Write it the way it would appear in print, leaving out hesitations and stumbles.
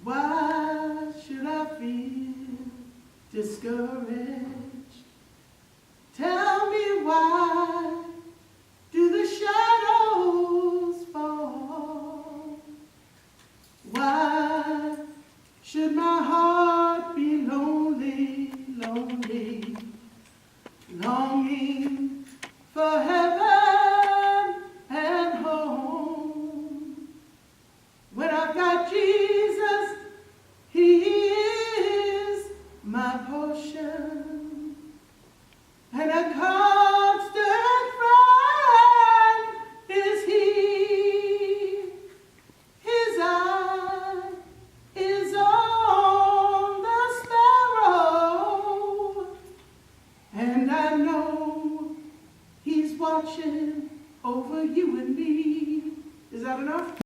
Why should I feel discouraged? Tell me, why do the shadows fall? Why should my heart be lonely, lonely, longing for heaven and home, when I've got